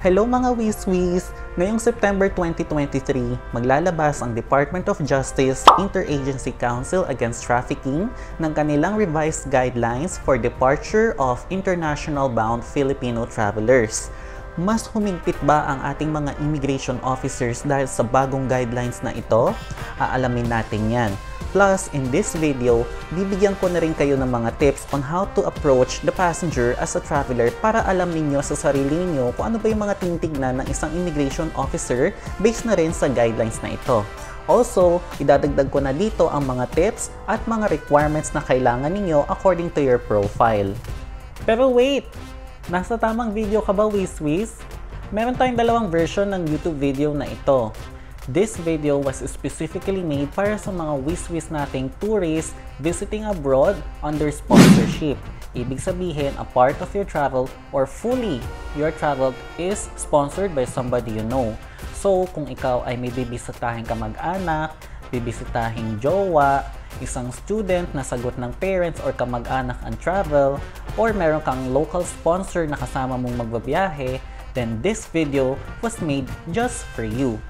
Hello mga Wiswis! Ngayong September 2023, maglalabas ang Department of Justice Interagency Council Against Trafficking ng kanilang revised guidelines for departure of international-bound Filipino travelers. Mas humigpit ba ang ating mga immigration officers dahil sa bagong guidelines na ito? Aalamin natin yan. Plus, in this video, bibigyan ko na rin kayo ng mga tips on how to approach the passenger as a traveler para alam ninyo sa sarili niyo kung ano ba yung mga tinitignan ng isang immigration officer based na rin sa guidelines na ito. Also, idadagdag ko na dito ang mga tips at mga requirements na kailangan ninyo according to your profile. Pero wait! Nasa tamang video ka ba, Wiswis? Meron tayong dalawang version ng YouTube video na ito. This video was specifically made para sa mga Wiswis nating tourists visiting abroad under sponsorship. Ibig sabihin, a part of your travel or fully your travel is sponsored by somebody you know. So, kung ikaw ay may bibisitahin ka mag-anak, bibisitahin jowa, isang student na sagot ng parents or kamag-anak ang travel, or meron kang local sponsor na kasama mong magbabiyahe, then this video was made just for you.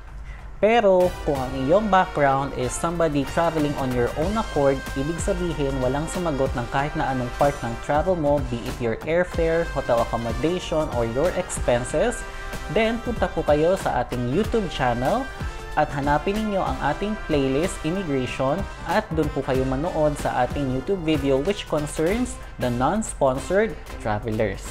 Pero kung ang iyong background is somebody traveling on your own accord, ibig sabihin walang sumagot ng kahit na anong part ng travel mo, be it your airfare, hotel accommodation, or your expenses, then punta po kayo sa ating YouTube channel at hanapin ninyo ang ating playlist Immigration at doon po kayo manood sa ating YouTube video which concerns the non-sponsored travelers.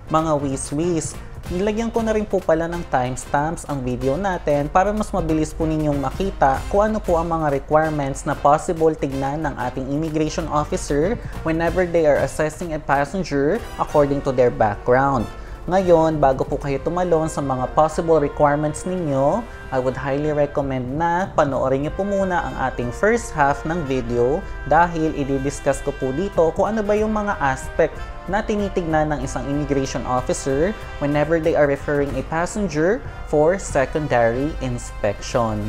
Mga Wiswis, nilagyan ko na rin po pala ng timestamps ang video natin para mas mabilis po ninyong makita kung ano po ang mga requirements na possible tignan ng ating immigration officer whenever they are assessing a passenger according to their background. Ngayon, bago po kayo tumalon sa mga possible requirements ninyo, I would highly recommend na panoorin niyo po muna ang ating first half ng video dahil i-discuss ko po dito kung ano ba yung mga aspect na tinitignan ng isang immigration officer whenever they are referring a passenger for secondary inspection.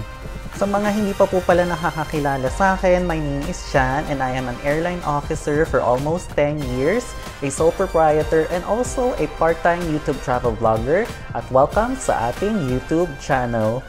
Sa mga hindi pa po pala nakakakilala sa akin, my name is Shan and I am an airline officer for almost 10 years, a sole proprietor and also a part-time YouTube travel vlogger at welcome sa ating YouTube channel.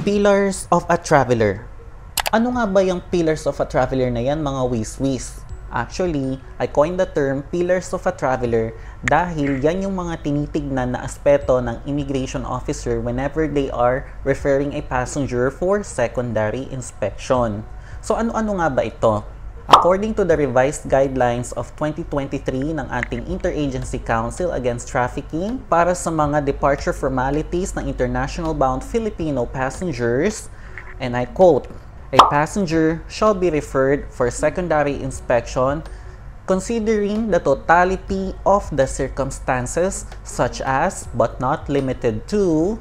Pillars of a traveler. Ano nga ba yung pillars of a traveler na yan, mga Wiswis? Actually, I coined the term pillars of a traveler dahil yan yung mga tinitignan na aspeto ng immigration officer whenever they are referring a passenger for secondary inspection. So ano-ano nga ba ito? According to the revised guidelines of 2023 ng ating Interagency Council Against Trafficking para sa mga departure formalities ng international-bound Filipino passengers, and I quote, "A passenger shall be referred for secondary inspection considering the totality of the circumstances such as, but not limited to,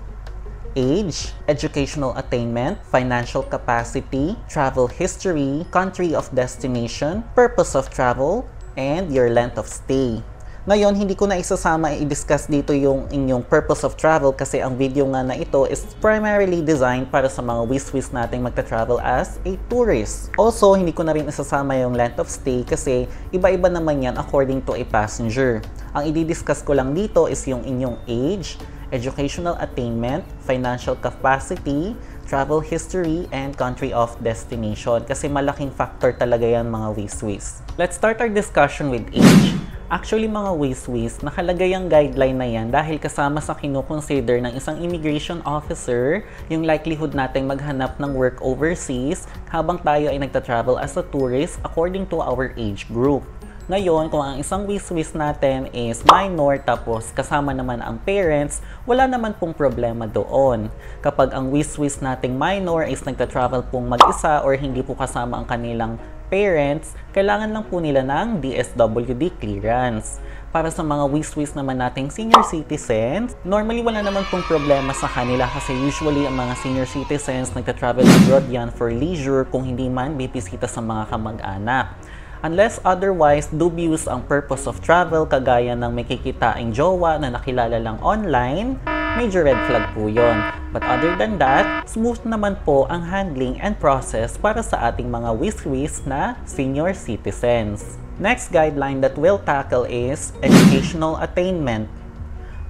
age, educational attainment, financial capacity, travel history, country of destination, purpose of travel, and your length of stay." Ngayon, hindi ko na isasama i-discuss dito yung inyong purpose of travel kasi ang video nga na ito is primarily designed para sa mga Wiswis nating magta-travel as a tourist. Also, hindi ko na rin isasama yung length of stay kasi iba-iba naman yan according to a passenger. Ang i-discuss ko lang dito is yung inyong age, educational attainment, financial capacity, travel history, and country of destination. Kasi malaking factor talaga yan, mga Wiswis. Let's start our discussion with age. Actually, mga Wiswis, nakalagay ang guideline na yan dahil kasama sa kinukonsider ng isang immigration officer yung likelihood nating maghanap ng work overseas habang tayo ay nagta-travel as a tourist according to our age group. Ngayon, kung ang isang Wiswis natin is minor tapos kasama naman ang parents, wala naman pong problema doon. Kapag ang Wiswis nating minor is nagta-travel pong mag-isa or hindi po kasama ang kanilang parents, kailangan lang po nila ng DSWD clearance. Para sa mga wiswis naman nating senior citizens, normally wala naman pong problema sa kanila kasi usually ang mga senior citizens nagta-travel abroad yan for leisure kung hindi man bibisita sa mga kamag-anak. Unless otherwise dubious ang purpose of travel kagaya ng may kikitain jowa na nakilala lang online, major red flag po yon. But other than that, smooth naman po ang handling and process para sa ating mga wiswis na senior citizens. Next guideline that we'll tackle is educational attainment.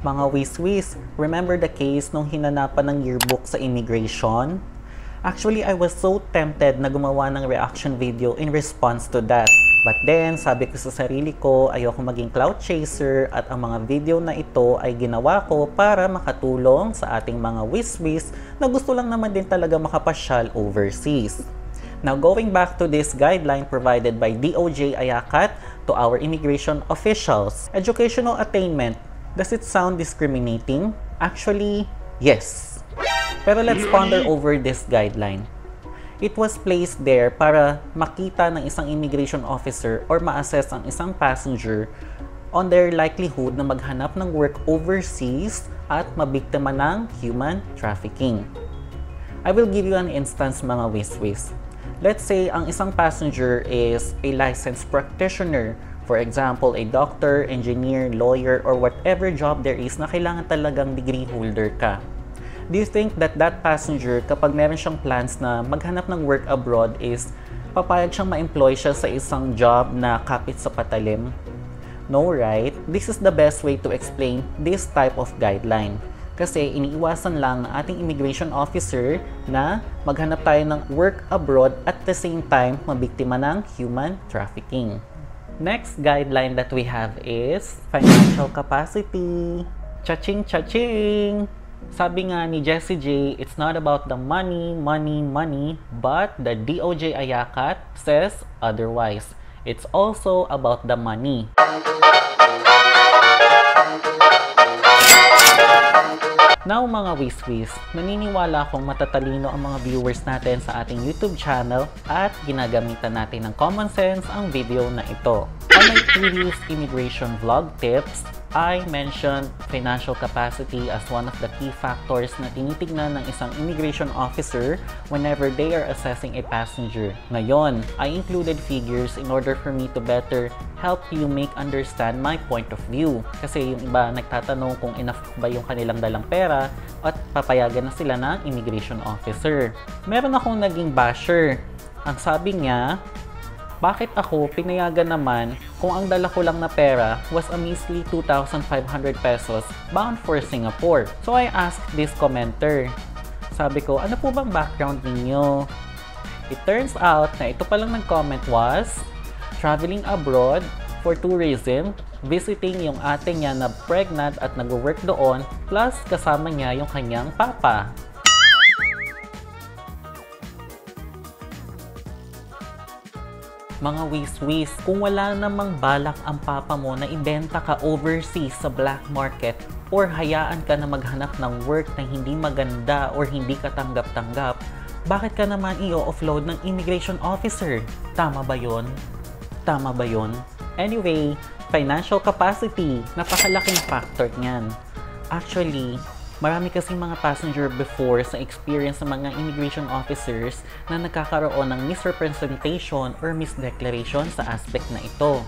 Mga wiswis, remember the case nung hinanapan ng yearbook sa immigration? Actually, I was so tempted na gumawa ng reaction video in response to that. But then, sabi ko sa sarili ko, ayoko maging clout chaser at ang mga video na ito ay ginawa ko para makatulong sa ating mga wiswis na gusto lang naman din talaga makapasyal overseas. Now, going back to this guideline provided by DOJ Ayakat to our immigration officials, educational attainment, does it sound discriminating? Actually, yes. Pero let's ponder over this guideline. It was placed there para makita ng isang immigration officer or ma-assess ang isang passenger on their likelihood na maghanap ng work overseas at mabiktima ng human trafficking. I will give you an instance mga wiswis. Let's say ang isang passenger is a licensed practitioner. For example, a doctor, engineer, lawyer, or whatever job there is na kailangan talagang degree holder ka. Do you think that passenger, kapag meron siyang plans na maghanap ng work abroad, is papayag siyang ma-employ siya sa isang job na kapit sa patalim? No, right? This is the best way to explain this type of guideline. Kasi iniiwasan lang ng ating immigration officer na maghanap tayo ng work abroad at the same time mabiktima ng human trafficking. Next guideline that we have is financial capacity. Cha-ching, cha-ching! Sabi nga ni Jessie J, it's not about the money, but the DOJ Ayakat says otherwise. It's also about the money. Now mga wiswis, naniniwala akong matatalino ang mga viewers natin sa ating YouTube channel at ginagamitan natin ng common sense ang video na ito. On my previous immigration vlog tips, I mentioned financial capacity as one of the key factors na tinitignan ng isang immigration officer whenever they are assessing a passenger. Ngayon, I included figures in order for me to better help you make understand my point of view. Kasi yung iba nagtatanong kung enough ba yung kanilang dalang pera at papayagan na sila ng immigration officer. Meron akong naging basher. Ang sabi niya, bakit ako pinayagan naman kung ang dala ko lang na pera was a measly 2,500 pesos bound for Singapore? So I asked this commenter. Sabi ko, ano po bang background ninyo? It turns out na ito palang nag-comment was traveling abroad for tourism, visiting yung ate niya na pregnant at nag-work doon, plus kasama niya yung kanyang papa. Mga wiswis, kung wala namang balak ang papa mo na ibenta ka overseas sa black market or hayaan ka na maghanap ng work na hindi maganda or hindi ka tanggap-tanggap, bakit ka naman i-offload ng immigration officer? Tama ba yon? Tama ba yon? Anyway, financial capacity, napakalaking factor niyan. Actually, marami kasing mga passenger before sa experience ng mga immigration officers na nagkakaroon ng misrepresentation or misdeclaration sa aspect na ito.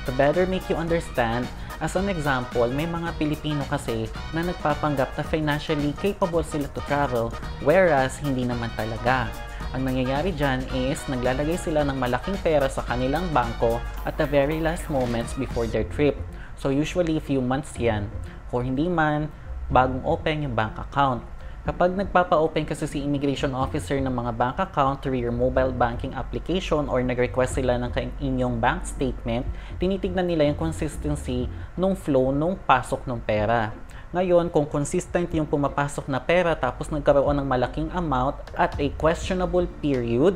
To better make you understand, as an example, may mga Pilipino kasi na nagpapanggap na financially capable sila to travel, whereas hindi naman talaga. Ang nangyayari dyan is naglalagay sila ng malaking pera sa kanilang bangko at the very last moments before their trip. So usually few months yan. Kung hindi man, bagong open yung bank account. Kapag nagpapa-open kasi si immigration officer ng mga bank account through your mobile banking application or nag-request sila ng inyong bank statement, tinitignan nila yung consistency nung flow nung pasok ng pera. Ngayon, kung consistent yung pumapasok na pera tapos nagkaroon ng malaking amount at a questionable period,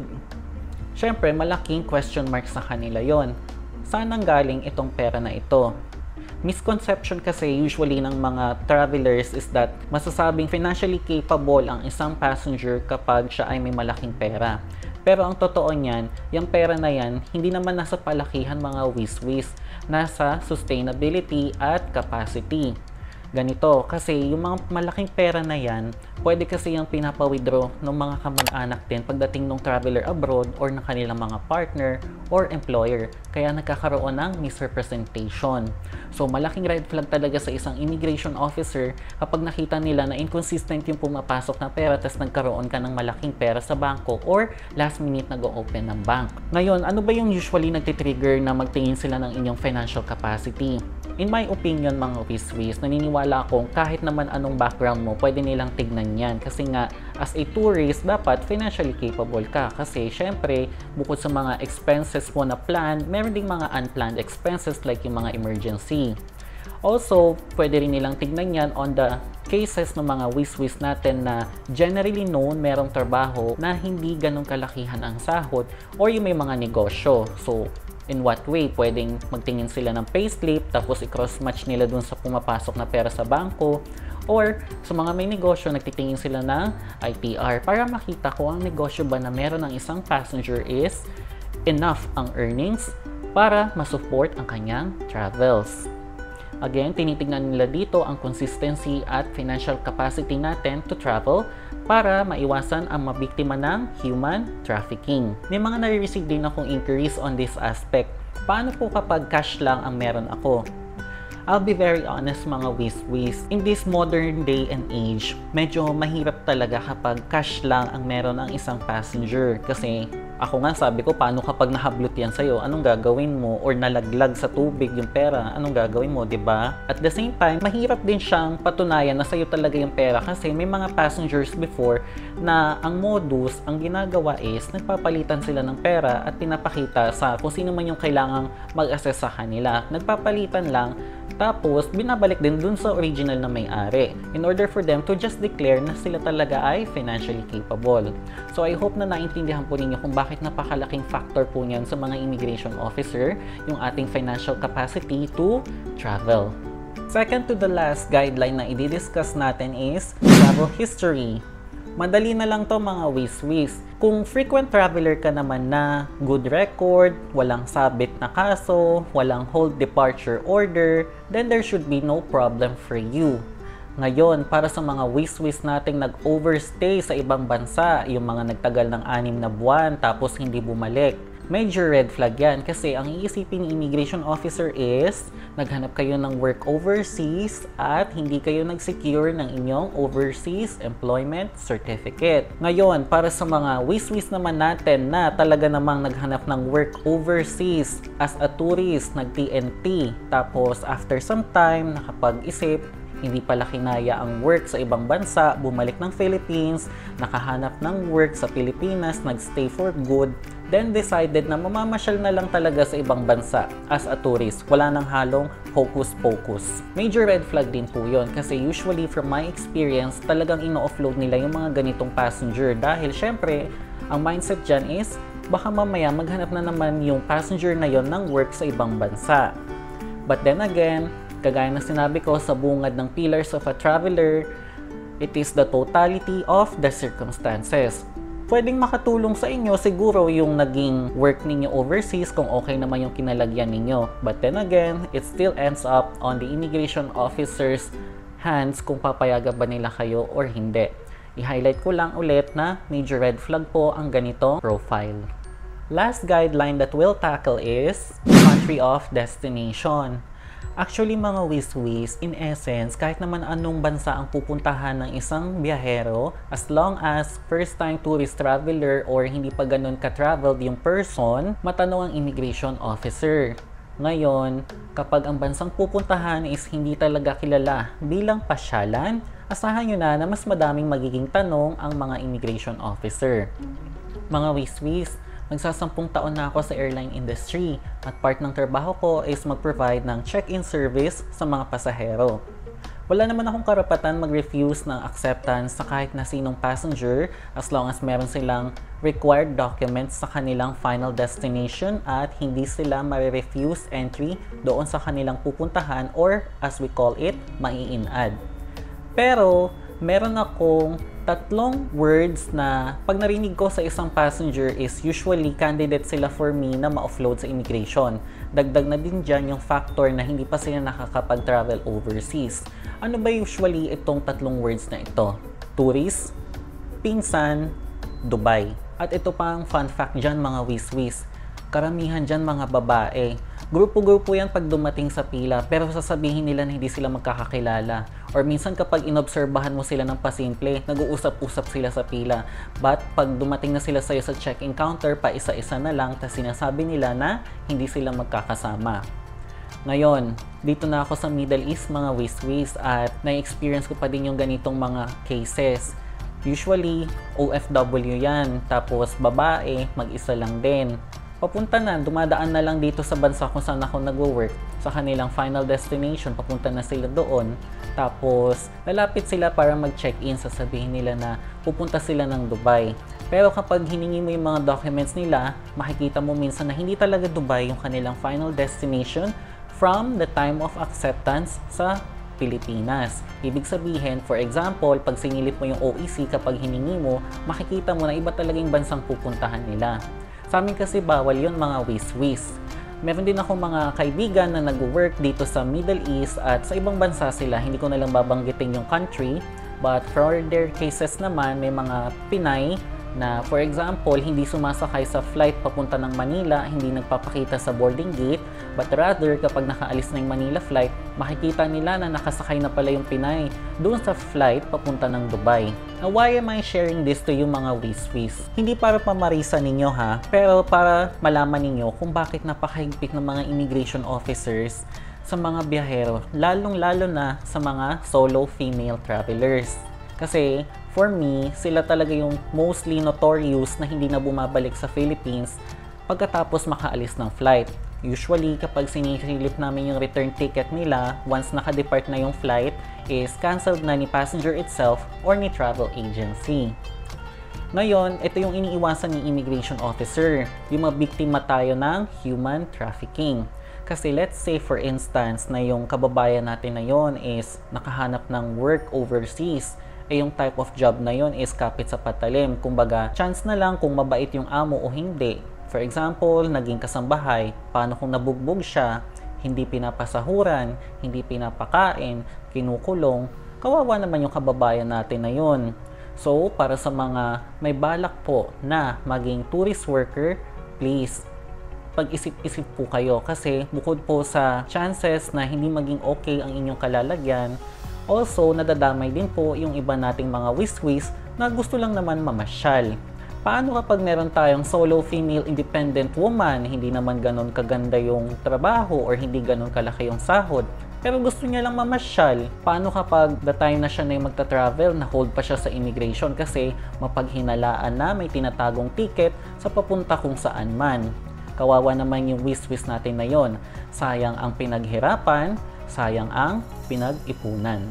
syempre malaking question mark sa kanila yon. Saan nanggaling itong pera na ito? Misconception kasi usually ng mga travelers is that masasabing financially capable ang isang passenger kapag siya ay may malaking pera. Pero ang totoo niyan, yung pera na yan, hindi naman nasa palakihan mga wiswis, nasa sustainability at capacity. Ganito, kasi yung mga malaking pera na yan, pwede kasi yung pinapa-withdraw ng mga kamag-anak din pagdating ng traveler abroad or ng kanilang mga partner or employer. Kaya nagkakaroon ng misrepresentation. So, malaking red flag talaga sa isang immigration officer kapag nakita nila na inconsistent yung pumapasok na pera tapos nagkaroon ka ng malaking pera sa bangko or last minute nag-open ng bank. Ngayon, ano ba yung usually nagtitrigger na magtingin sila ng inyong financial capacity? In my opinion mga wiswis, naniniwala akong kahit naman anong background mo, pwede nilang tignan yan. Kasi nga, as a tourist, dapat financially capable ka. Kasi syempre, bukod sa mga expenses mo na plan, meron ding mga unplanned expenses like yung mga emergency. Also, pwede rin nilang tignan yan on the cases ng mga wiswis natin na generally known merong trabaho na hindi ganun kalakihan ang sahod or yung may mga negosyo. So, in what way? Pwedeng magtingin sila ng payslip tapos i-cross-match nila dun sa pumapasok na pera sa bangko or sa mga may negosyo, nagtitingin sila ng ITR para makita kung ang negosyo ba na meron ng isang passenger is enough ang earnings para masupport ang kanyang travels. Again, tinitingnan nila dito ang consistency at financial capacity natin to travel para maiwasan ang mabiktima ng human trafficking. May mga nare-receive din akong inquiries on this aspect. Paano po kapag cash lang ang meron ako? I'll be very honest mga wiswis. In this modern day and age, medyo mahirap talaga kapag cash lang ang meron ng isang passenger. Kasi ako nga sabi ko, paano kapag nahablot yan sa'yo? Anong gagawin mo? Or nalaglag sa tubig yung pera? Anong gagawin mo, diba? At the same time, mahirap din siyang patunayan na sa'yo talaga yung pera kasi may mga passengers before na ang modus, ang ginagawa is nagpapalitan sila ng pera at pinapakita sa kung sino man yung kailangang mag-assess sa kanila. Nagpapalitan lang, tapos binabalik din dun sa original na may-ari in order for them to just declare na sila talaga ay financially capable. So I hope na naintindihan po ninyo kung bakit napakalaking factor po niyan sa mga immigration officer yung ating financial capacity to travel. Second to the last guideline na i-discuss natin is travel history. Madali na lang to mga wiswis. Kung frequent traveler ka naman na good record, walang sabit na kaso, walang hold departure order, then there should be no problem for you. Ngayon, para sa mga wiswis nating nag-overstay sa ibang bansa, yung mga nagtagal ng 6 na buwan tapos hindi bumalik, major red flag yan kasi ang iisipin ng immigration officer is naghanap kayo ng work overseas at hindi kayo nag-secure ng inyong overseas employment certificate. Ngayon, para sa mga wiswis naman natin na talaga namang naghanap ng work overseas as a tourist, nag-TNT, tapos after some time, nakapag-isip, hindi pala kinaya ang work sa ibang bansa, bumalik ng Philippines, nakahanap ng work sa Pilipinas, nagstay for good, then decided na mamamasyal na lang talaga sa ibang bansa as a tourist. Wala nang halong hocus-pocus. Major red flag din po yun kasi usually from my experience, talagang ino-offload nila yung mga ganitong passenger dahil syempre, ang mindset dyan is baka mamaya maghanap na naman yung passenger na yon ng work sa ibang bansa. But then again, kagaya na sinabi ko sa bungad ng pillars of a traveler, it is the totality of the circumstances. Pwedeng makatulong sa inyo siguro yung naging work ninyo overseas kung okay naman yung kinalagyan ninyo. But then again, it still ends up on the immigration officer's hands kung papayagan ba nila kayo or hindi. I-highlight ko lang ulit na major red flag po ang ganitong profile. Last guideline that we'll tackle is country of destination. Actually mga wiswis, in essence, kahit naman anong bansa ang pupuntahan ng isang biyahero, as long as first-time tourist traveler or hindi pa ganun ka-traveled yung person, matanong ang immigration officer. Ngayon, kapag ang bansang pupuntahan is hindi talaga kilala bilang pasyalan, asahan nyo na mas madaming magiging tanong ang mga immigration officer. Mga wiswis, magsasampung taon na ako sa airline industry at part ng trabaho ko is mag-provide ng check-in service sa mga pasahero. Wala naman akong karapatan mag-refuse ng acceptance sa kahit na sinong passenger as long as meron silang required documents sa kanilang final destination at hindi sila ma-refuse entry doon sa kanilang pupuntahan or as we call it, mai-in-ad. Pero meron akong tatlong words na pag narinig ko sa isang passenger is usually candidate sila for me na ma-offload sa immigration. Dagdag na din dyan yung factor na hindi pa sila nakakapag-travel overseas. Ano ba usually itong tatlong words na ito? Tourist, pinsan, Dubai. At ito pa ang fun fact dyan mga wiswis. Karamihan dyan mga babae. Grupo-grupo yan pag dumating sa pila pero sasabihin nila na hindi sila magkakakilala. Or minsan kapag inobserbahan mo sila ng pasimple, nag-uusap-usap sila sa pila. But pag dumating na sila sa'yo sa check-in counter, pa isa-isa na lang, tas sinasabi nila na hindi sila magkakasama. Ngayon, dito na ako sa Middle East mga wiswis at na-experience ko pa din yung ganitong mga cases. Usually, OFW yan, tapos babae, mag-isa lang din. Papunta na, dumadaan na lang dito sa bansa kung saan ako nagwo-work. Sa kanilang final destination, papunta na sila doon. Tapos, lalapit sila para mag-check-in, sasabihin nila na pupunta sila ng Dubai. Pero kapag hiningi mo yung mga documents nila, makikita mo minsan na hindi talaga Dubai yung kanilang final destination from the time of acceptance sa Pilipinas. Ibig sabihin, for example, pag sinilip mo yung OEC kapag hiningi mo, makikita mo na iba talaga yung bansang pupuntahan nila. Sa amin kasi bawal yun mga wiswis. Meron din ako mga kaibigan na nag-work dito sa Middle East at sa ibang bansa sila. Hindi ko na lang babanggitin yung country. But for their cases naman, may mga Pinay na for example, hindi sumasakay sa flight papunta ng Manila, hindi nagpapakita sa boarding gate, but rather kapag nakaalis na yung Manila flight, makikita nila na nakasakay na pala yung Pinay doon sa flight papunta ng Dubai. Now, why am I sharing this to you mga wiswis? Hindi para pamarisa ninyo ha, pero para malaman ninyo kung bakit napakahigpit ng mga immigration officers sa mga biyahero, lalong-lalo na sa mga solo female travelers. Kasi for me, sila talaga yung mostly notorious na hindi na bumabalik sa Philippines pagkatapos makaalis ng flight. Usually, kapag sinisilip namin yung return ticket nila, once nakadepart na yung flight, is cancelled na ni passenger itself or ni travel agency. Ngayon, ito yung iniiwasan ni immigration officer, yung mabiktima tayo ng human trafficking. Kasi let's say for instance na yung kababayan natin na yon is nakahanap ng work overseas, yung type of job na yon is kapit sa patalim. Kumbaga, chance na lang kung mabait yung amo o hindi. For example, naging kasambahay, paano kung nabugbog siya, hindi pinapasahuran, hindi pinapakain, kinukulong, kawawa naman yung kababayan natin na yon. So, para sa mga may balak po na maging tourist worker, please, pag-isip-isip po kayo kasi bukod po sa chances na hindi maging okay ang inyong kalalagyan, also, nadadamay din po yung iba nating mga wiswis na gusto lang naman mamasyal. Paano kapag meron tayong solo female independent woman, hindi naman ganon kaganda yung trabaho or hindi ganon kalaki yung sahod, pero gusto niya lang mamasyal? Paano kapag the time na siya na yung magta-travel, na-hold pa siya sa immigration kasi mapaghinalaan na may tinatagong ticket sa papunta kung saan man? Kawawa naman yung wiswis natin na yon. Sayang ang pinaghirapan, sayang ang pinag-ipunan.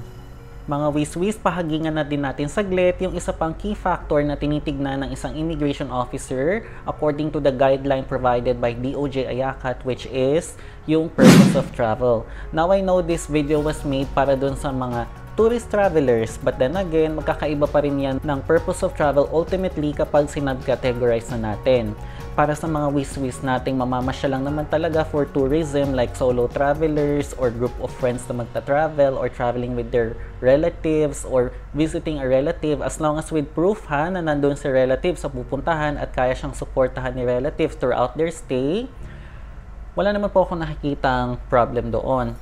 Mga wiswis, pahagingan na din natin saglit yung isa pang key factor na tinitignan ng isang immigration officer according to the guideline provided by DOJ AYACAT, which is yung purpose of travel. Now, I know this video was made para dun sa mga tourist travelers, but then again, magkakaiba pa rin yan ng purpose of travel ultimately kapag sinag-categorize na natin. Para sa mga wiswis nating mamamasya lang naman talaga for tourism like solo travelers or group of friends na magta-travel or traveling with their relatives or visiting a relative, as long as with proof ha na nandun si relative sa pupuntahan at kaya siyang suportahan ni relative throughout their stay, wala naman po ako nakikitang problem doon.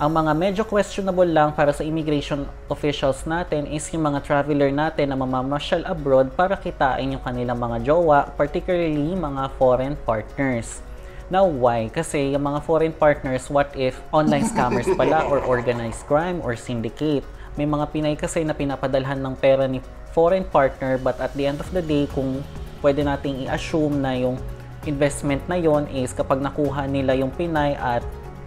Ang mga medyo questionable lang para sa immigration officials natin is yung mga traveler natin na mamamasyal abroad para kitain yung kanilang mga jowa, particularly mga foreign partners. Now, why? Kasi yung mga foreign partners, what if online scammers pala or organized crime or syndicate? May mga Pinay kasi na pinapadalhan ng pera ni foreign partner, but at the end of the day, kung pwede nating i-assume na yung investment na yon is kapag nakuha nila yung Pinay at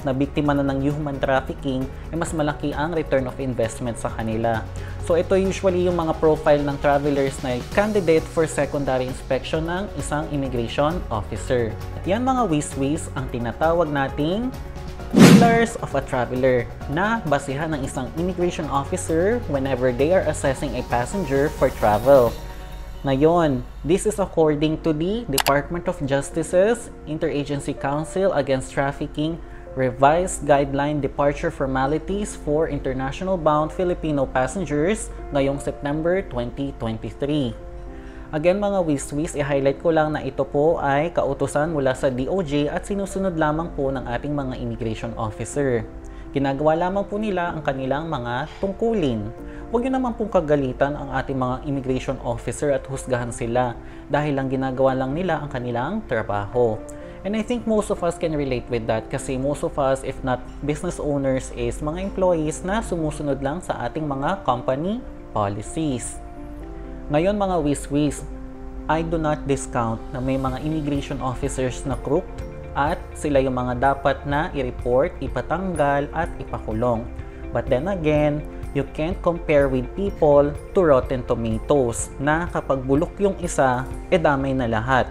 na biktima na ng human trafficking, mas malaki ang return of investment sa kanila. So ito usually yung mga profile ng travelers na candidate for secondary inspection ng isang immigration officer. At yan mga wiswis ang tinatawag nating Pillars of a traveler na basihan ng isang immigration officer whenever they are assessing a passenger for travel. Ngayon, this is according to the Department of Justice's Interagency Council Against Trafficking Revised Guideline Departure Formalities for International Bound Filipino Passengers ngayong September 2023. Again mga wiswis, i-highlight ko lang na ito po ay kautusan mula sa DOJ at sinusunod lamang po ng ating mga immigration officer. Ginagawa lamang po nila ang kanilang mga tungkulin. Huwag nyo naman pong kagalitan ang ating mga immigration officer at husgahan sila dahil lang ginagawa lang nila ang kanilang trabaho. And I think most of us can relate with that kasi most of us, if not business owners, is mga employees na sumusunod lang sa ating mga company policies. Ngayon mga wiswis, I do not discount na may mga immigration officers na crooked at sila yung mga dapat na i-report, ipatanggal at ipakulong. But then again, you can't compare with people to Rotten Tomatoes na kapag bulok yung isa, damay na lahat.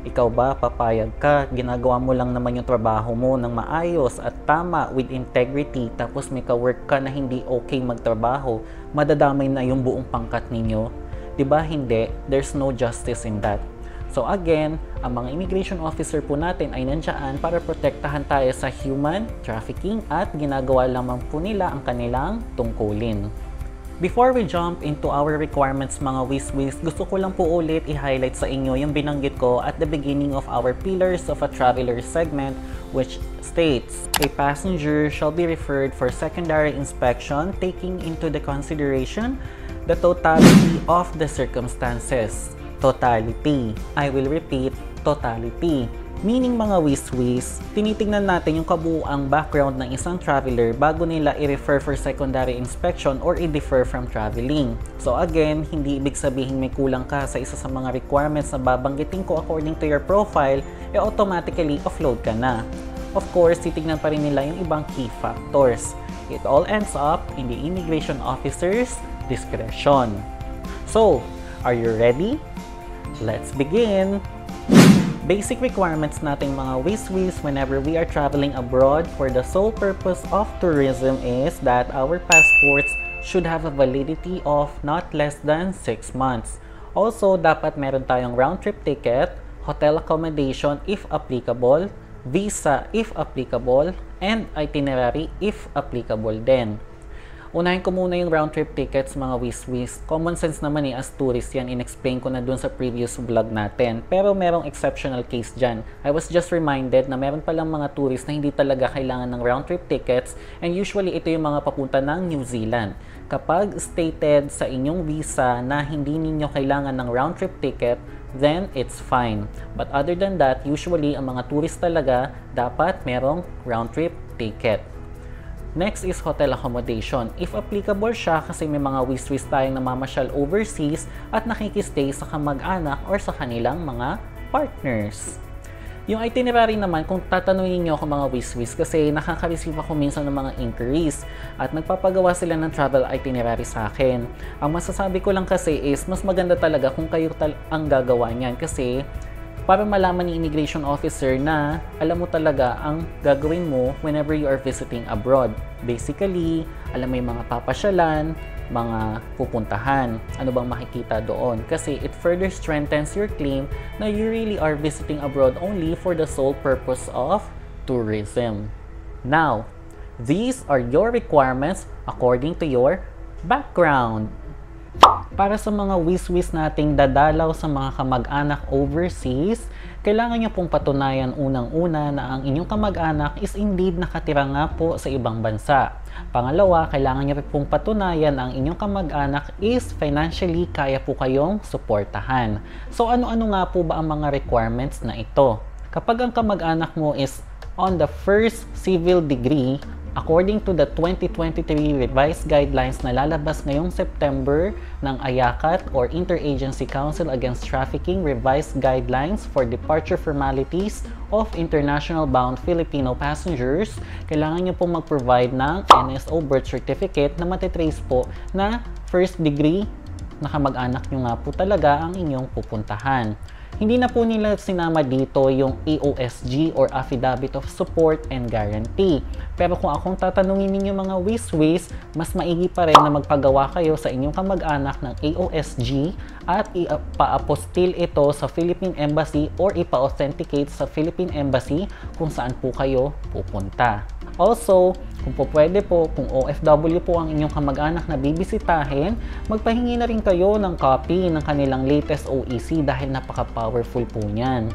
Ikaw ba, papayag ka, ginagawa mo lang naman yung trabaho mo ng maayos at tama with integrity tapos may ka-work ka na hindi okay magtrabaho, madadamay na yung buong pangkat ninyo? Diba hindi? There's no justice in that. So again, ang mga immigration officer po natin ay nandiyan para protektahan tayo sa human trafficking at ginagawa lamang po nila ang kanilang tungkulin. Before we jump into our requirements mga wiswis, gusto ko lang po ulit i-highlight sa inyo yung binanggit ko at the beginning of our Pillars of a Traveler segment, which states, a passenger shall be referred for secondary inspection taking into the consideration the totality of the circumstances. Totality. I will repeat, totality. Meaning mga wiswis, tinitingnan natin yung kabuuang background ng isang traveler bago nila i-refer for secondary inspection or i-defer from traveling. So again, hindi ibig sabihin may kulang ka sa isa sa mga requirements na babanggitin ko according to your profile, automatically offload ka na. Of course, titignan pa rin nila yung ibang key factors. It all ends up in the immigration officer's discretion. So, are you ready? Let's begin! Basic requirements nating mga wiswis whenever we are traveling abroad for the sole purpose of tourism is that our passports should have a validity of not less than 6 months. Also, dapat meron tayong round-trip ticket, hotel accommodation if applicable, visa if applicable, and itinerary if applicable din. Unahin ko muna yung round-trip tickets mga wiswis. Common sense naman as tourist yan, in-explain ko na dun sa previous vlog natin. Pero merong exceptional case dyan. I was just reminded na meron palang mga tourist na hindi talaga kailangan ng round-trip tickets and usually ito yung mga papunta ng New Zealand. Kapag stated sa inyong visa na hindi ninyo kailangan ng round-trip ticket, then it's fine. But other than that, usually ang mga tourist talaga dapat merong round-trip ticket. Next is hotel accommodation. If applicable siya kasi may mga wiswis tayong namamasyal overseas at nakikistay sa kamag-anak or sa kanilang mga partners. Yung itinerary naman, kung tatanungin niyo ako mga wiswis kasi nakaka-receive ako minsan ng mga inquiries at nagpapagawa sila ng travel itinerary sa akin. Ang masasabi ko lang kasi is mas maganda talaga kung kayo ang gagawa niyan kasi para malaman ni immigration officer na alam mo talaga ang gagawin mo whenever you are visiting abroad. Basically, alam mo yung mga papasyalan, mga pupuntahan, ano bang makikita doon. Kasi it further strengthens your claim na you really are visiting abroad only for the sole purpose of tourism. Now, these are your requirements according to your background. Para sa mga wiswis nating dadalaw sa mga kamag-anak overseas, kailangan nyo pong patunayan unang-una na ang inyong kamag-anak is indeed nakatira nga po sa ibang bansa. Pangalawa, kailangan nyo rin pong patunayan na ang inyong kamag-anak is financially kaya po kayong suportahan. So ano-ano nga po ba ang mga requirements na ito? Kapag ang kamag-anak mo is on the first civil degree, according to the 2023 revised guidelines na lalabas ngayong September ng AYACAT or Interagency Council Against Trafficking Revised Guidelines for Departure Formalities of International Bound Filipino Passengers, kailangan nyo pong mag-provide ng NSO birth certificate na matitrace po na first degree na kamag-anak nyo nga po talaga ang inyong pupuntahan. Hindi na po nila sinama dito yung AOSG or Affidavit of Support and Guarantee. Pero kung akong tatanungin ninyo mga wiswis, mas maigi pa rin na magpagawa kayo sa inyong kamag-anak ng AOSG at ipa-apostil ito sa Philippine Embassy or ipa-authenticate sa Philippine Embassy kung saan po kayo pupunta. Also, kung po pwede po, kung OFW po ang inyong kamag-anak na bibisitahin, magpahingi na rin kayo ng copy ng kanilang latest OEC dahil napaka-powerful po niyan.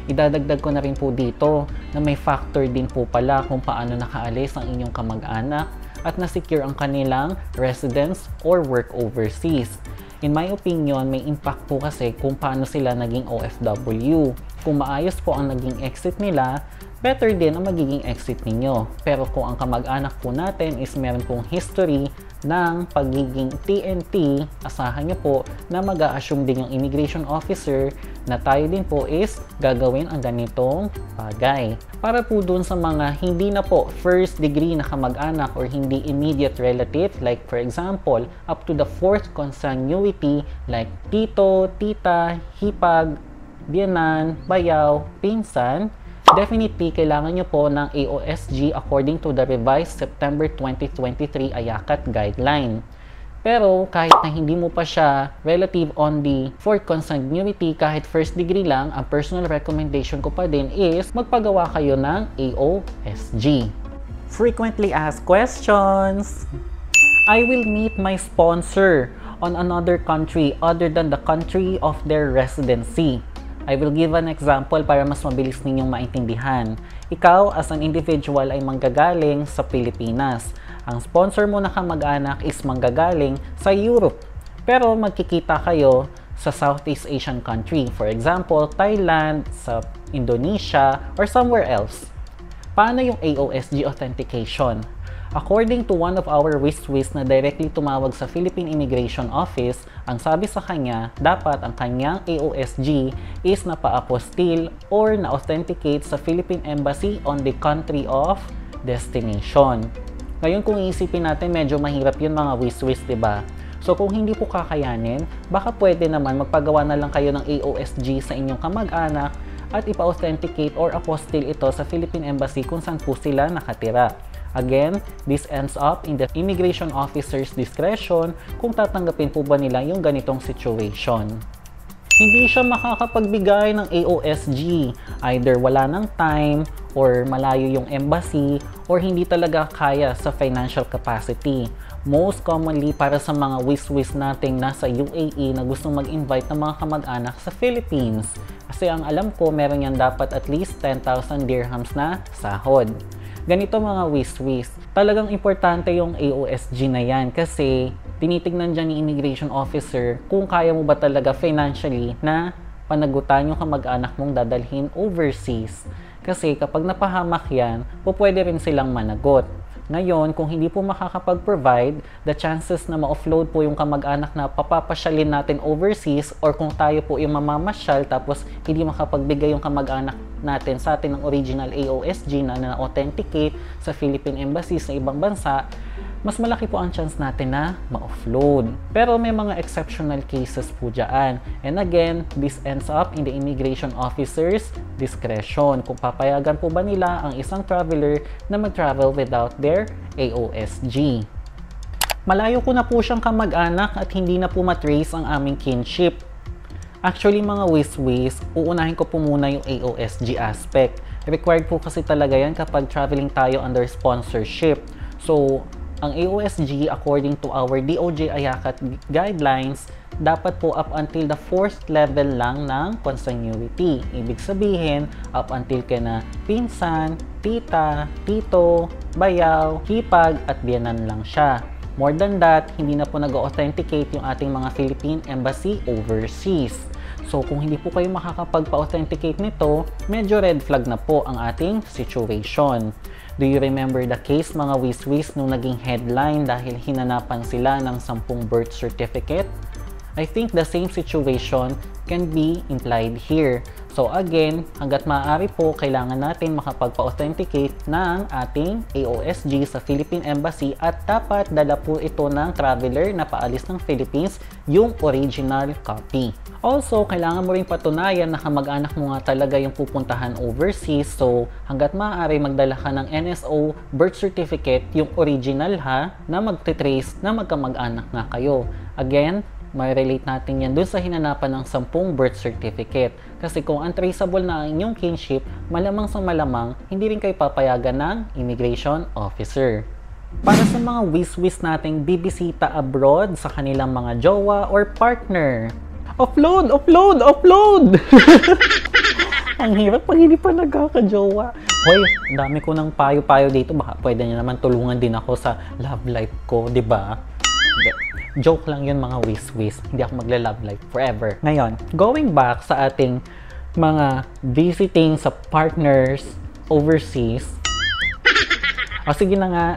Idadagdag ko na rin po dito na may factor din po pala kung paano nakaalis ang inyong kamag-anak at na-secure ang kanilang residence or work overseas. In my opinion, may impact po kasi kung paano sila naging OFW. Kung maayos po ang naging exit nila, better din ang magiging exit ninyo. Pero kung ang kamag-anak po natin is meron pong history ng pagiging TNT, asahan nyo po na mag-a-assume din yung immigration officer na tayo din po is gagawin ang ganitong bagay. Para po dun sa mga hindi na po first degree na kamag-anak or hindi immediate relative, like for example, up to the fourth consanguinity like tito, tita, hipag, biyenan, bayaw, pinsan, definitely, kailangan nyo po ng AOSG according to the revised September 2023 AYACAT guideline. Pero kahit na hindi mo pa siya relative on the fourth consanguinity, kahit first degree lang, ang personal recommendation ko pa din is magpagawa kayo ng AOSG. Frequently asked questions. I will meet my sponsor on another country other than the country of their residency. I will give an example para mas mabilis ninyong maintindihan. Ikaw, as an individual, ay manggagaling sa Pilipinas. Ang sponsor mo na kamag-anak is manggagaling sa Europe. Pero magkikita kayo sa Southeast Asian country. For example, Thailand, sa Indonesia, or somewhere else. Paano yung AOSG authentication? According to one of our wiswis na directly tumawag sa Philippine Immigration Office, ang sabi sa kanya, dapat ang kanyang AOSG is napa-apostil or na-authenticate sa Philippine Embassy on the country of destination. Ngayon kung iisipin natin, medyo mahirap yun mga wiswis, diba? So kung hindi po kakayanin, baka pwede naman magpagawa na lang kayo ng AOSG sa inyong kamag-anak at ipa-authenticate or apostil ito sa Philippine Embassy kung saan po sila nakatira. Again, this ends up in the immigration officer's discretion kung tatanggapin po ba nila yung ganitong situation. Hindi siya makakapagbigay ng AOSG. Either wala ng time, or malayo yung embassy, or hindi talaga kaya sa financial capacity. Most commonly para sa mga wiswis nating nasa UAE na gustong mag-invite ng mga kamag-anak sa Philippines. Kasi ang alam ko, meron yan dapat at least 10,000 dirhams na sahod. Ganito mga wiswis, talagang importante yung AOSG na yan kasi tinitignan dyan ni immigration officer kung kaya mo ba talaga financially na panagutan yung kamag-anak mong dadalhin overseas. Kasi kapag napahamak yan, pwede rin silang managot. Ngayon, kung hindi po makakapag-provide, the chances na ma-offload po yung kamag-anak na papapasyalin natin overseas or kung tayo po yung mamamasyal tapos hindi makapagbigay yung kamag-anak natin sa atin ng original AOSG na na-authenticate sa Philippine Embassy sa ibang bansa, mas malaki po ang chance natin na ma-offload. Pero may mga exceptional cases po dyan. And again, this ends up in the immigration officer's discretion. Kung papayagan po ba nila ang isang traveler na mag-travel without their AOSG. Malayo ko na po siyang kamag-anak at hindi na po matrace ang aming kinship. Actually mga wiswis, uunahin ko po muna yung AOSG aspect. Required po kasi talaga yan kapag traveling tayo under sponsorship. So, ang AOSG according to our DOJ AYACAT guidelines, dapat po up until the 4th level lang ng consanguinity. Ibig sabihin, up until ka na pinsan, tita, tito, bayaw, hipag at biyenan lang siya. More than that, hindi na po nag-authenticate yung ating mga Philippine Embassy overseas. So kung hindi po kayo makakapagpa-authenticate nito, medyo red flag na po ang ating situation. Do you remember the case mga wiswis nung naging headline dahil hinanapan sila ng 10 birth certificate? I think the same situation can be implied here. So again, hanggat maaari po, kailangan natin makapagpa-authenticate ng ating AOSG sa Philippine Embassy at dapat dala po ito ng traveler na paalis ng Philippines yung original copy. Also, kailangan mo rin patunayan na kamag-anak mo nga talaga yung pupuntahan overseas. So, hanggat maaari magdala ka ng NSO birth certificate, yung original ha, na magte-trace na magkamag-anak nga kayo. Again, may relate natin yan dun sa hinanapan ng 10 birth certificate. Kasi kung untraceable na ang inyong kinship, malamang sa malamang, hindi rin kayo papayagan ng immigration officer. Para sa mga wish-wish nating bibisita abroad sa kanilang mga jowa or partner, upload! Ang hirap pag hindi pa nagkaka-jowa. Hoy, dami ko ng payo-payo dito. Baka pwede niyo naman tulungan din ako sa love life ko, di ba? Joke lang yun mga wish-wish. Hindi ako magla-love life forever. Ngayon, going back sa ating mga visiting sa partners overseas. O sige na nga.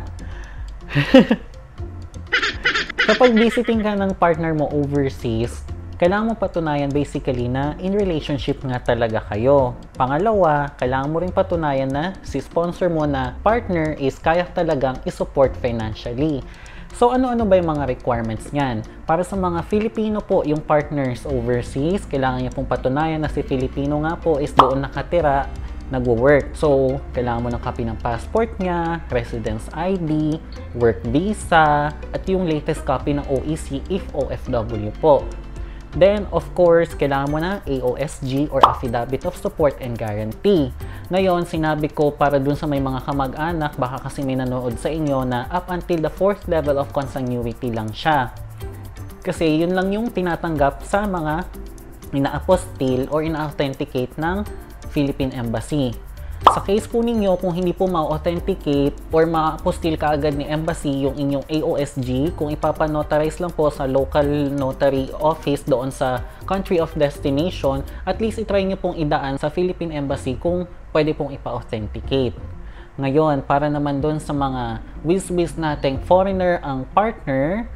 Kapag visiting ka ng partner mo overseas, kailangan mo patunayan basically na in relationship nga talaga kayo. Pangalawa, kailangan mo rin patunayan na si sponsor mo na partner is kaya talagang isupport financially. So ano-ano ba yung mga requirements niyan? Para sa mga Filipino po, yung partners overseas, kailangan niya pong patunayan na si Filipino nga po is doon nakatira, nagwo-work. So, kailangan mo ng copy ng passport niya, residence ID, work visa, at yung latest copy ng OEC if OFW po. Then, of course, kailangan mo ng AOSG or Affidavit of Support and Guarantee. Ngayon, sinabi ko para dun sa may mga kamag-anak, baka kasi may nanood sa inyo na up until the 4th level of consanguinity lang siya. Kasi yun lang yung tinatanggap sa mga ina-apostille or ina-authenticate ng Philippine Embassy. Sa case po ninyo, kung hindi po ma-authenticate or ma-apostille kaagad ni Embassy yung inyong AOSG, kung ipapanotarize lang po sa local notary office doon sa country of destination, at least itry nyo pong idaan sa Philippine Embassy kung pwede pong ipa-authenticate. Ngayon, para naman doon sa mga wish-wish nating foreigner ang partner,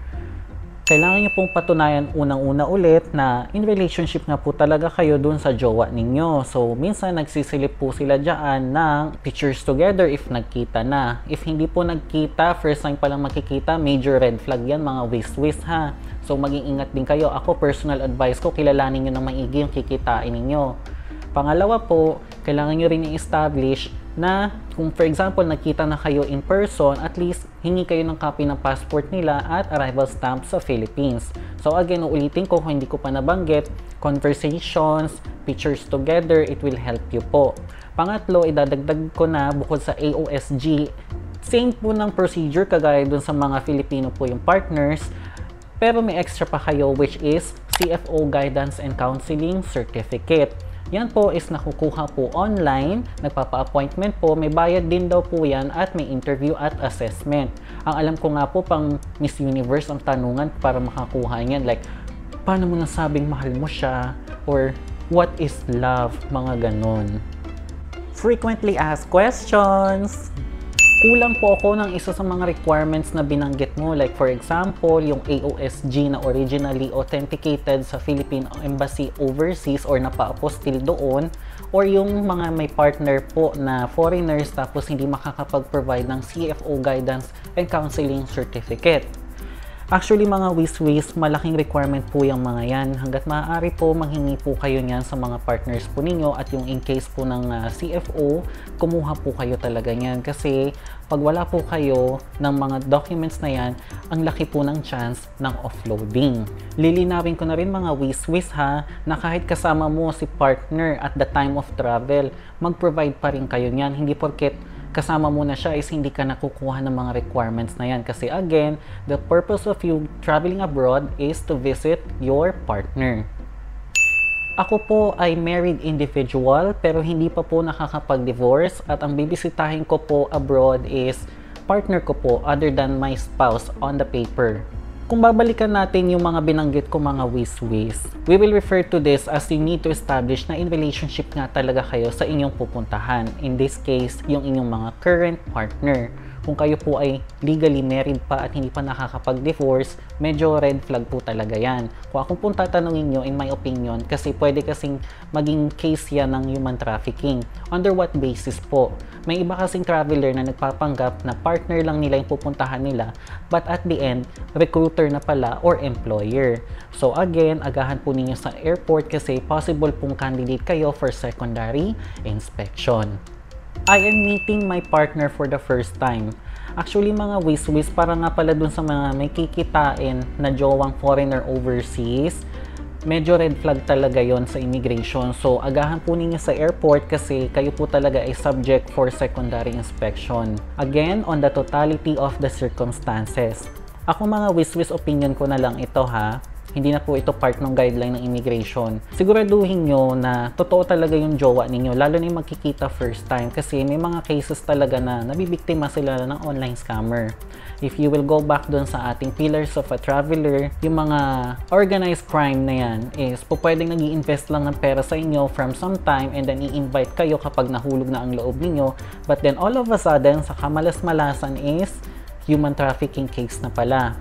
kailangan nyo pong patunayan unang-una ulit na in relationship nga po talaga kayo dun sa jowa ninyo. So, minsan nagsisilip po sila dyan ng pictures together if nagkita na. If hindi po nagkita, first time pa lang makikita, major red flag yan, mga wish-wish ha. So, maging ingat din kayo. Ako, personal advice ko, kilalanin nyo ng maigi yung kikitain ninyo. Pangalawa po, kailangan nyo rin i-establish na kung for example nakita na kayo in person, at least hingi kayo ng copy ng passport nila at arrival stamp sa Philippines. So again, uulitin ko kung hindi ko pa nabanggit, conversations, pictures together, it will help you po. Pangatlo, idadagdag ko na bukod sa AOSG, same po ng procedure kagaya dun sa mga Filipino po yung partners, pero may extra pa kayo which is CFO Guidance and Counseling Certificate. Yan po is nakukuha po online, nagpapa-appointment po, may bayad din daw po yan at may interview at assessment. Ang alam ko nga po pang Miss Universe ang tanungan para makakuha niyan, like, paano mo nasabing mahal mo siya? Or, what is love? Mga ganon. Frequently asked questions. Kulang po ako ng isa sa mga requirements na binanggit mo, like for example, yung AOSG na originally authenticated sa Philippine Embassy overseas or napa-apostille doon, or yung mga may partner po na foreigners tapos hindi makakapag-provide ng CFO Guidance and Counseling Certificate. Actually, mga wish-wish, malaking requirement po yung mga yan. Hanggat maaari po, manghingi po kayo niyan sa mga partners po ninyo, at yung in case po ng CFO, kumuha po kayo talaga niyan. Kasi pag wala po kayo ng mga documents na yan, ang laki po ng chance ng offloading. Lilinawin ko na rin mga wish-wish ha, na kahit kasama mo si partner at the time of travel, mag-provide pa rin kayo niyan. Hindi porket kasama mo na siya is hindi ka nakukuha ng mga requirements na yan. Kasi again, the purpose of you traveling abroad is to visit your partner. Ako po ay married individual pero hindi pa po nakakapag-divorce, at ang bibisitahin ko po abroad is partner ko po other than my spouse on the paper. Kung babalikan natin yung mga binanggit ko mga wish-wish, we will refer to this as you need to establish na in relationship nga talaga kayo sa inyong pupuntahan. In this case, yung inyong mga current partner. Kung kayo po ay legally married pa at hindi pa nakakapag-divorce, medyo red flag po talaga yan. Kung ako pong tatanungin nyo, in my opinion, kasi pwede kasing maging case yan ng human trafficking. Under what basis po? May iba kasing traveler na nagpapanggap na partner lang nila yung pupuntahan nila, but at the end, recruiter recruiter na pala or employer. So again, agahan po ninyo sa airport kasi possible pong candidate kayo for secondary inspection. I am meeting my partner for the first time. Actually mga wiswis, para nga pala dun sa mga may kikitain na jowang foreigner overseas, medyo red flag talaga yon sa immigration. So agahan po ninyo sa airport kasi kayo po talaga ay subject for secondary inspection. Again, on the totality of the circumstances. Ako mga wiswis, opinion ko na lang ito ha. Hindi na po ito part ng guideline ng immigration. Siguraduhin nyo na totoo talaga yung jowa ninyo, lalo na yung magkikita first time kasi may mga cases talaga na nabibiktima sila ng online scammer. If you will go back dun sa ating pillars of a traveler, yung mga organized crime na yan is pwedeng nag-i-invest lang ng pera sa inyo from some time and then i-invite kayo kapag nahulog na ang loob ninyo. But then all of a sudden, sa kamalas-malasan is human trafficking case na pala.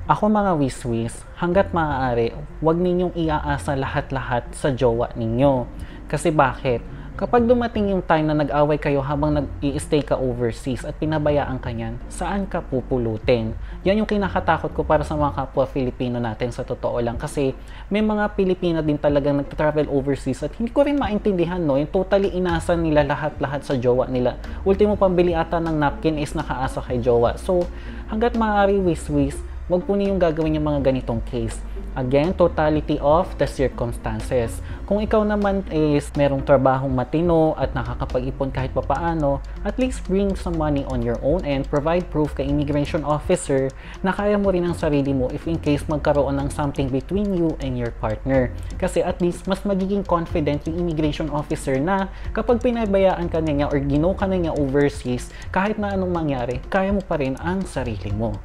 Ako mga wiswis, hanggat maaari, huwag ninyong iaasa lahat-lahat sa jowa ninyo. Kasi bakit? Kapag dumating yung time na nag-away kayo habang nag-i-stay ka overseas at pinabayaan ka niyan, saan ka pupulutin? Yan yung kinakatakot ko para sa mga kapwa Filipino natin sa totoo lang. Kasi may mga Pilipino din talagang nag-travel overseas at hindi ko rin maintindihan, no? Yung totally inasa nila lahat-lahat sa jowa nila. Ultimo pambili ata ng napkin is nakaasa kay jowa. So, hanggat maaari wiswis, wag po niyong gagawin yung mga ganitong case. Again, totality of the circumstances. Kung ikaw naman is merong trabahong matino at nakakapag-ipon kahit papaano, at least bring some money on your own and provide proof kay immigration officer na kaya mo rin ang sarili mo if in case magkaroon ng something between you and your partner. Kasi at least mas magiging confident yung immigration officer na kapag pinabayaan ka na niya or ginaw ka na niya overseas, kahit na anong mangyari, kaya mo pa rin ang sarili mo.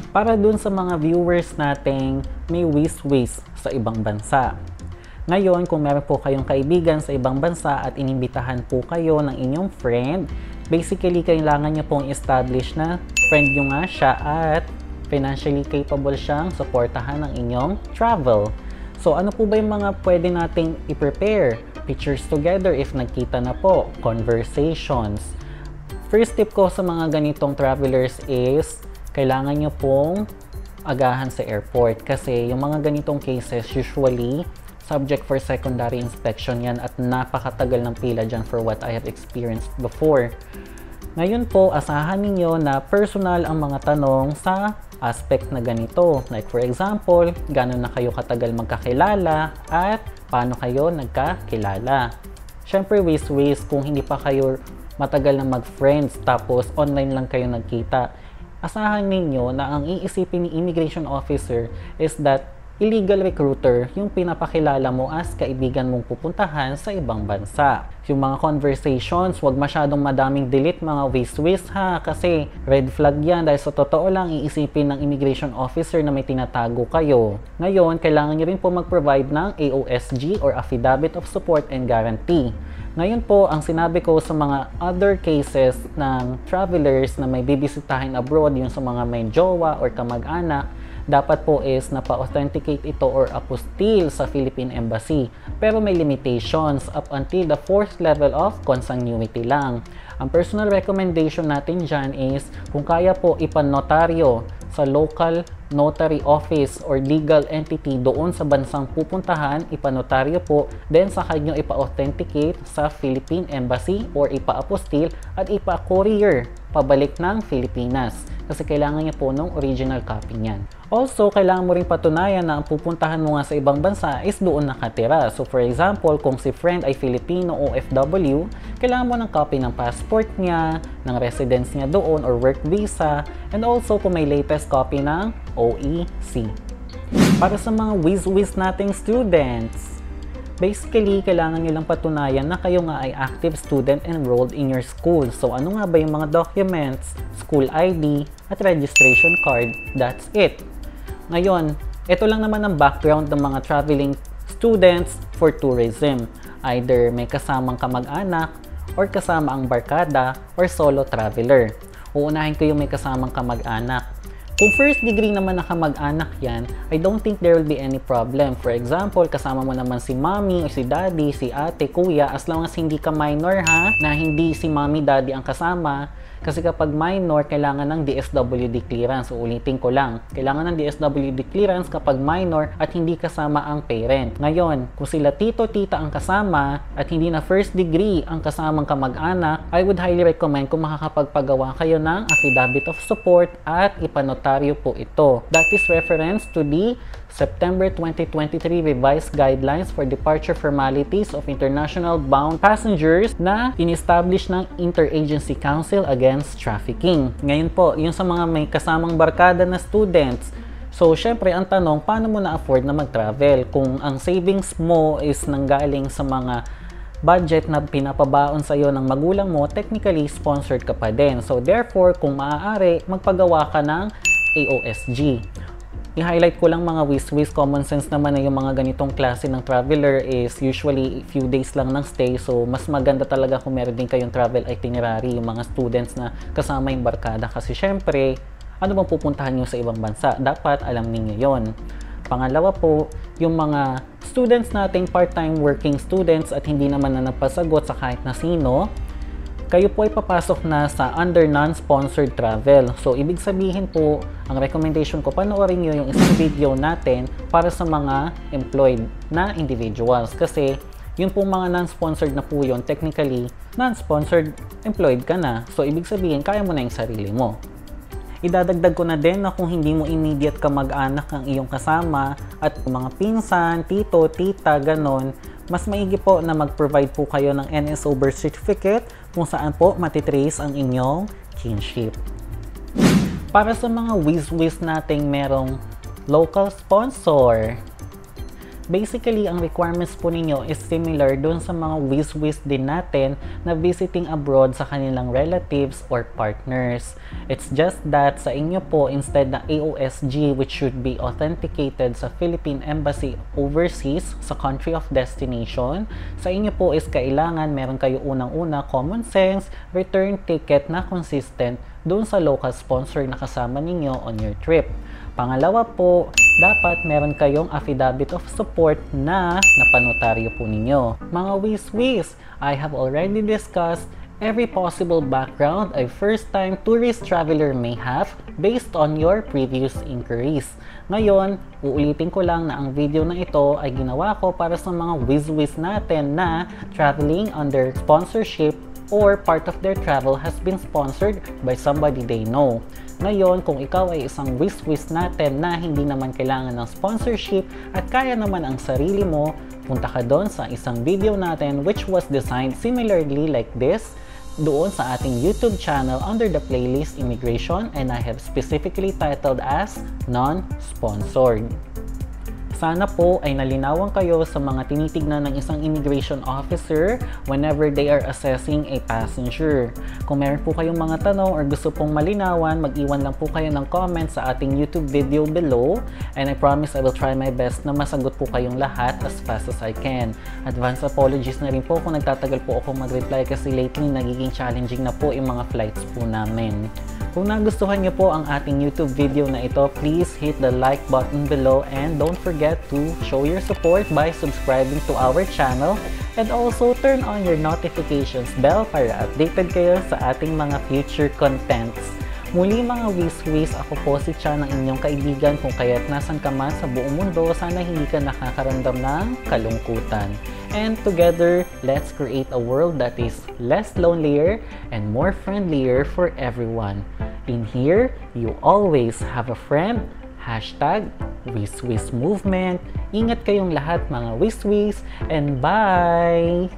Para dun sa mga viewers nating may wiswis sa ibang bansa. Ngayon, kung meron po kayong kaibigan sa ibang bansa at inimbitahan po kayo ng inyong friend, basically kailangan nyo pong establish na friend nyo nga siya at financially capable siyang suportahan ng inyong travel. So ano po ba yung mga pwede nating i-prepare? Pictures together if nagkita na po, conversations. First tip ko sa mga ganitong travelers is kailangan nyo pong agahan sa airport kasi yung mga ganitong cases usually subject for secondary inspection yan at napakatagal ng pila dyan for what I have experienced before. Ngayon po, asahan ninyo na personal ang mga tanong sa aspect na ganito. Like for example, gano'n na kayo katagal magkakilala at paano kayo nagkakilala. Siyempre, ways kung hindi pa kayo matagal na mag-friends tapos online lang kayo nagkita. Asahan ninyo na ang iisipin ni immigration officer is that illegal recruiter yung pinapakilala mo as kaibigan mong pupuntahan sa ibang bansa. Yung mga conversations, wag masyadong madaming delete mga wiswis ha, kasi red flag yan dahil sa totoo lang iisipin ng immigration officer na may tinatago kayo. Ngayon, kailangan nyo rin po mag-provide ng AOSG or Affidavit of Support and Guarantee. Ngayon po, ang sinabi ko sa mga other cases ng travelers na may bibisitahin abroad, yung sa mga may jowa or kamag-anak, dapat po is napa-authenticate ito or apostille sa Philippine Embassy. Pero may limitations up until the 4th level of consanguinity lang. Ang personal recommendation natin dyan is kung kaya po ipanotaryo sa local notary office or legal entity doon sa bansang pupuntahan, ipanotaryo po, then saka nyo ipa-authenticate sa Philippine Embassy or ipa-apostille at ipa-courier pabalik ng Pilipinas kasi kailangan niya po ng original copy niyan. Also, kailangan mo rin patunayan na ang pupuntahan mo nga sa ibang bansa is doon nakatira. So for example, kung si friend ay Filipino OFW, kailangan mo ng copy ng passport niya, ng residence niya doon or work visa, and also kung may latest copy ng OEC. Para sa mga whiz nating students, basically, kailangan nyo lang patunayan na kayo nga ay active student enrolled in your school. So, ano nga ba yung mga documents? School ID at registration card. That's it. Ngayon, ito lang naman ang background ng mga traveling students for tourism. Either may kasamang kamag-anak, or kasama ang barkada, or solo traveler. Uunahin ko yung may kasamang kamag-anak. Kung first degree naman na kamag-anak yan, I don't think there will be any problem. For example, kasama mo naman si mommy, si daddy, si ate, kuya, as long as hindi ka minor ha, na hindi si mommy, daddy ang kasama. Kasi kapag minor, kailangan ng DSWD clearance. Uulitin ko lang, kailangan ng DSWD clearance kapag minor at hindi kasama ang parent. Ngayon, kung sila tito, tita ang kasama at hindi na first degree ang kasamang kamag-anak, I would highly recommend kung makakapagpagawa kayo ng affidavit of support at ipanotaryo po ito. That is reference to the September 2023 revised guidelines for departure formalities of international bound passengers na in-establish ng Interagency Council Against Trafficking. Ngayon po, yung sa mga may kasamang barkada na students, so syempre ang tanong, paano mo na-afford na mag-travel? Kung ang savings mo is nanggaling sa mga budget na pinapabaon sa iyo ng magulang mo, technically sponsored ka pa din. So therefore, kung maaari, magpagawa ka ng AOSG. I-highlight ko lang mga wiswis, common sense naman na yung mga ganitong klase ng traveler is usually few days lang ng stay. So, mas maganda talaga kung meron din kayong travel itinerary, yung mga students na kasama yung barkada. Kasi syempre, ano bang pupuntahan nyo sa ibang bansa? Dapat alam ninyo yon. Pangalawa po, yung mga students nating part-time working students at hindi naman na nagpasagot sa kahit na sino, kayo po ay papasok na sa under non-sponsored travel. So, ibig sabihin po, ang recommendation ko, panoorin nyo yung isang video natin para sa mga employed na individuals. Kasi, yung po mga non-sponsored na po yun, technically, non-sponsored employed ka na. So, ibig sabihin, kaya mo na yung sarili mo. Idadagdag ko na din na kung hindi mo immediate kamag-anak ang iyong kasama at mga pinsan, tito, tita, ganon, mas maigi po na mag-provide po kayo ng NSO birth certificate kung saan po matitrace ang inyong kinship. Para sa mga whiz-whiz nating merong local sponsor, basically, ang requirements po ninyo is similar dun sa mga whiz-whiz din natin na visiting abroad sa kanilang relatives or partners. It's just that sa inyo po, instead na AOSG which should be authenticated sa Philippine Embassy overseas sa country of destination, sa inyo po is kailangan meron kayo unang-una common sense return ticket na consistent dun sa local sponsor na kasama ninyo on your trip. Pangalawa po, dapat meron kayong affidavit of support na napanotaryo po ninyo. Mga whiz-whiz, I have already discussed every possible background a first-time tourist traveler may have based on your previous inquiries. Ngayon, uulitin ko lang na ang video na ito ay ginawa ko para sa mga whiz-whiz natin na traveling under sponsorship or part of their travel has been sponsored by somebody they know. Ngayon, kung ikaw ay isang whiz-whiz natin na hindi naman kailangan ng sponsorship at kaya naman ang sarili mo, punta ka doon sa isang video natin which was designed similarly like this doon sa ating YouTube channel under the playlist Immigration, and I have specifically titled as Non-Sponsored. Sana po ay nalinawan kayo sa mga tinitignan ng isang immigration officer whenever they are assessing a passenger. Kung meron po kayong mga tanong or gusto pong malinawan, mag-iwan lang po kayo ng comment sa ating YouTube video below, and I promise I will try my best na masagot po kayong lahat as fast as I can. Advance apologies na rin po kung nagtatagal po ako mag-reply kasi lately nagiging challenging na po yung mga flights po namin. Kung nagustuhan niyo po ang ating YouTube video na ito, please hit the like button below and don't forget to show your support by subscribing to our channel and also turn on your notifications bell para updated kayo sa ating mga future contents. Muli mga whiz-whiz, ako po si Chan, ang inyong kaibigan kung kaya't nasan ka man sa buong mundo, sana hindi ka nakakaramdam ng kalungkutan. And together, let's create a world that is less lonelier and more friendlier for everyone. In here, you always have a friend. Hashtag whiz-whiz movement. Ingat kayong lahat mga whiz-whiz, and bye!